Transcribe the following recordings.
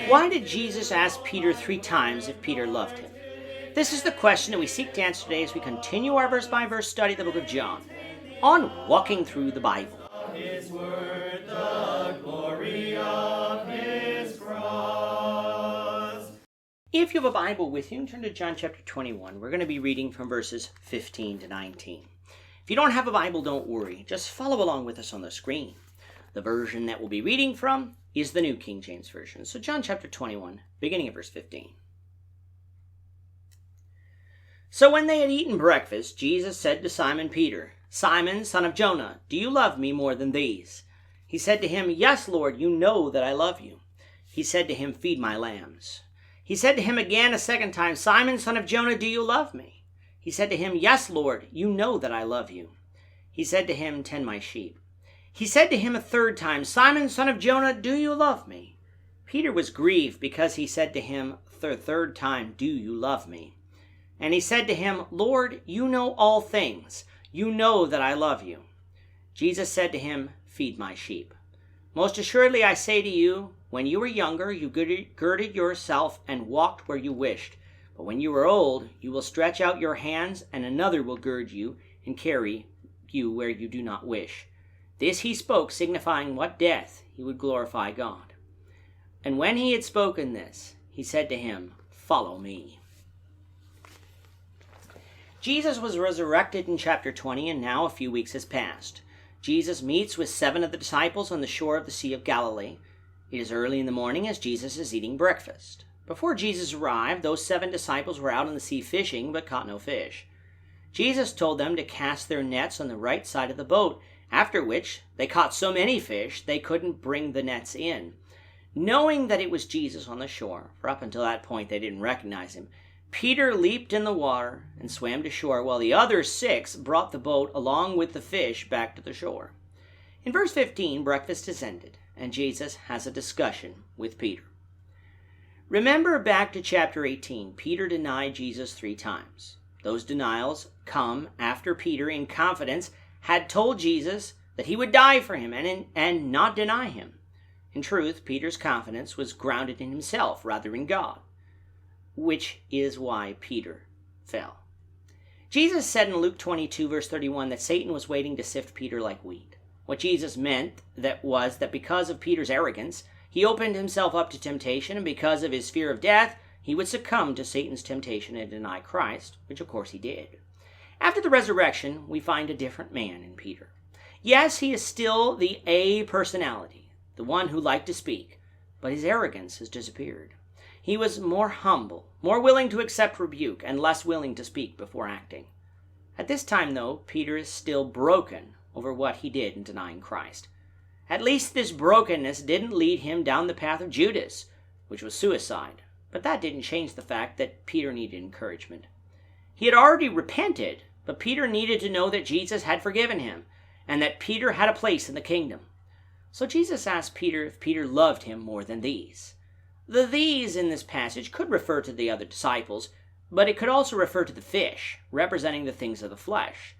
Why did Jesus ask Peter 3 times if Peter loved him? This is the question that we seek to answer today as we continue our verse-by-verse study of the book of John on Walking Through the Bible. His word, the glory of his cross. If you have a Bible with you, turn to John chapter 21. We're going to be reading from verses 15 to 19. If you don't have a Bible, don't worry. Just follow along with us on the screen. The version that we'll be reading from is the New King James Version. So John chapter 21, beginning at verse 15. So when they had eaten breakfast, Jesus said to Simon Peter, "Simon, son of Jonah, do you love me more than these?" He said to him, "Yes, Lord, you know that I love you." He said to him, "Feed my lambs." He said to him again a second time, "Simon, son of Jonah, do you love me?" He said to him, "Yes, Lord, you know that I love you." He said to him, "Tend my sheep." He said to him a third time, "Simon, son of Jonah, do you love me?" Peter was grieved because he said to him the third time, "Do you love me?" And he said to him, "Lord, you know all things. You know that I love you." Jesus said to him, "Feed my sheep. Most assuredly I say to you, when you were younger, you girded yourself and walked where you wished. But when you are old, you will stretch out your hands, and another will gird you and carry you where you do not wish." This he spoke, signifying what death he would glorify God. And when he had spoken this, he said to him, "Follow me." Jesus was resurrected in chapter 20, and now a few weeks has passed. Jesus meets with 7 of the disciples on the shore of the Sea of Galilee. It is early in the morning as Jesus is eating breakfast. Before Jesus arrived, those 7 disciples were out on the sea fishing, but caught no fish. Jesus told them to cast their nets on the right side of the boat, after which they caught so many fish they couldn't bring the nets in. Knowing that it was Jesus on the shore, for up until that point they didn't recognize him, Peter leaped in the water and swam to shore, while the other 6 brought the boat along with the fish back to the shore. In verse 15, breakfast is ended, and Jesus has a discussion with Peter. Remember back to chapter 18, Peter denied Jesus 3 times. Those denials come after Peter, in confidence, had told Jesus that he would die for him and not deny him. In truth, Peter's confidence was grounded in himself rather than God, which is why Peter fell. Jesus said in Luke 22, verse 31, that Satan was waiting to sift Peter like wheat. What Jesus meant was that because of Peter's arrogance, he opened himself up to temptation, and because of his fear of death, he would succumb to Satan's temptation and deny Christ, which of course he did. After the resurrection, we find a different man in Peter. Yes, he is still the A personality, the one who liked to speak, but his arrogance has disappeared. He was more humble, more willing to accept rebuke, and less willing to speak before acting. At this time, though, Peter is still broken over what he did in denying Christ. At least this brokenness didn't lead him down the path of Judas, which was suicide, but that didn't change the fact that Peter needed encouragement. He had already repented, but Peter needed to know that Jesus had forgiven him, and that Peter had a place in the kingdom. So Jesus asked Peter if Peter loved him more than these. The these in this passage could refer to the other disciples, but it could also refer to the fish, representing the things of the flesh.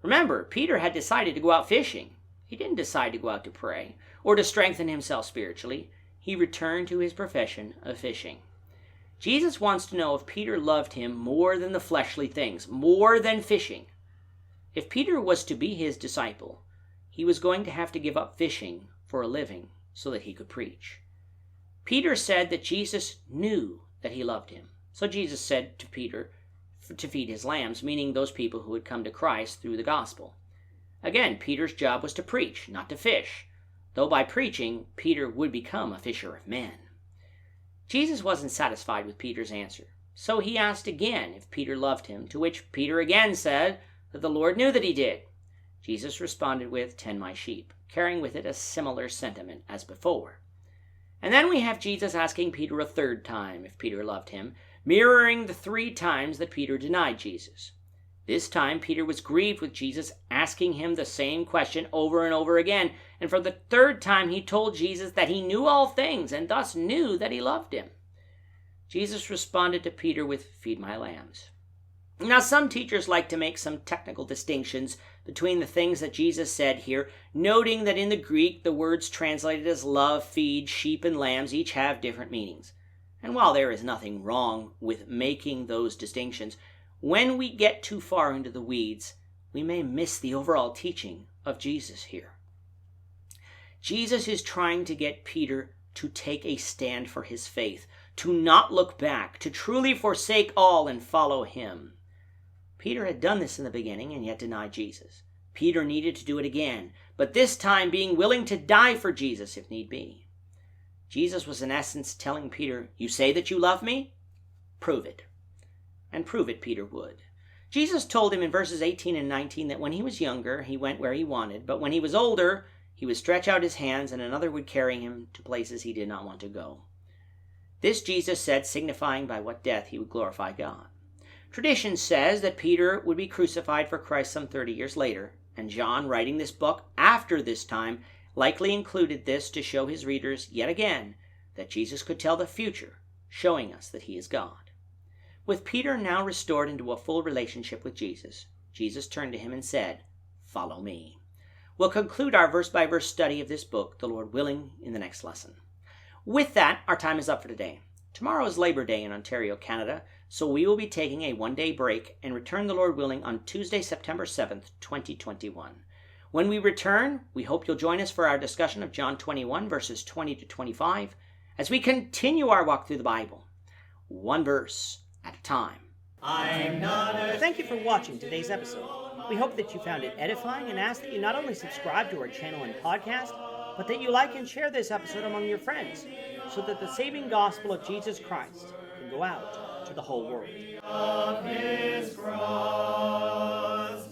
Remember, Peter had decided to go out fishing. He didn't decide to go out to pray, or to strengthen himself spiritually. He returned to his profession of fishing. Jesus wants to know if Peter loved him more than the fleshly things, more than fishing. If Peter was to be his disciple, he was going to have to give up fishing for a living so that he could preach. Peter said that Jesus knew that he loved him. So Jesus said to Peter to feed his lambs, meaning those people who had come to Christ through the gospel. Again, Peter's job was to preach, not to fish, though by preaching, Peter would become a fisher of men. Jesus wasn't satisfied with Peter's answer, so he asked again if Peter loved him, to which Peter again said that the Lord knew that he did. Jesus responded with, "Tend my sheep," carrying with it a similar sentiment as before. And then we have Jesus asking Peter a third time if Peter loved him, mirroring the 3 times that Peter denied Jesus. This time, Peter was grieved with Jesus asking him the same question over and over again, and for the 3rd time he told Jesus that he knew all things and thus knew that he loved him. Jesus responded to Peter with, "Feed my lambs." Now, some teachers like to make some technical distinctions between the things that Jesus said here, noting that in the Greek, the words translated as love, feed, sheep, and lambs each have different meanings. And while there is nothing wrong with making those distinctions, when we get too far into the weeds, we may miss the overall teaching of Jesus here. Jesus is trying to get Peter to take a stand for his faith, to not look back, to truly forsake all and follow him. Peter had done this in the beginning and yet denied Jesus. Peter needed to do it again, but this time being willing to die for Jesus if need be. Jesus was in essence telling Peter, "You say that you love me? Prove it." And prove it Peter would. Jesus told him in verses 18 and 19 that when he was younger, he went where he wanted, but when he was older, he would stretch out his hands and another would carry him to places he did not want to go. This Jesus said, signifying by what death he would glorify God. Tradition says that Peter would be crucified for Christ some 30 years later, and John, writing this book after this time, likely included this to show his readers yet again that Jesus could tell the future, showing us that he is God. With Peter now restored into a full relationship with Jesus, Jesus turned to him and said, "Follow me." We'll conclude our verse-by-verse study of this book, the Lord willing, in the next lesson. With that, our time is up for today. Tomorrow is Labor Day in Ontario, Canada, so we will be taking a one-day break and return, the Lord willing, on Tuesday, September 7th, 2021. When we return, we hope you'll join us for our discussion of John 21, verses 20 to 25, as we continue our walk through the Bible, one verse at a time. Thank you for watching today's episode. We hope that you found it edifying and ask that you not only subscribe to our channel and podcast, but that you like and share this episode among your friends, so that the saving gospel of Jesus Christ can go out to the whole world. Of his cross.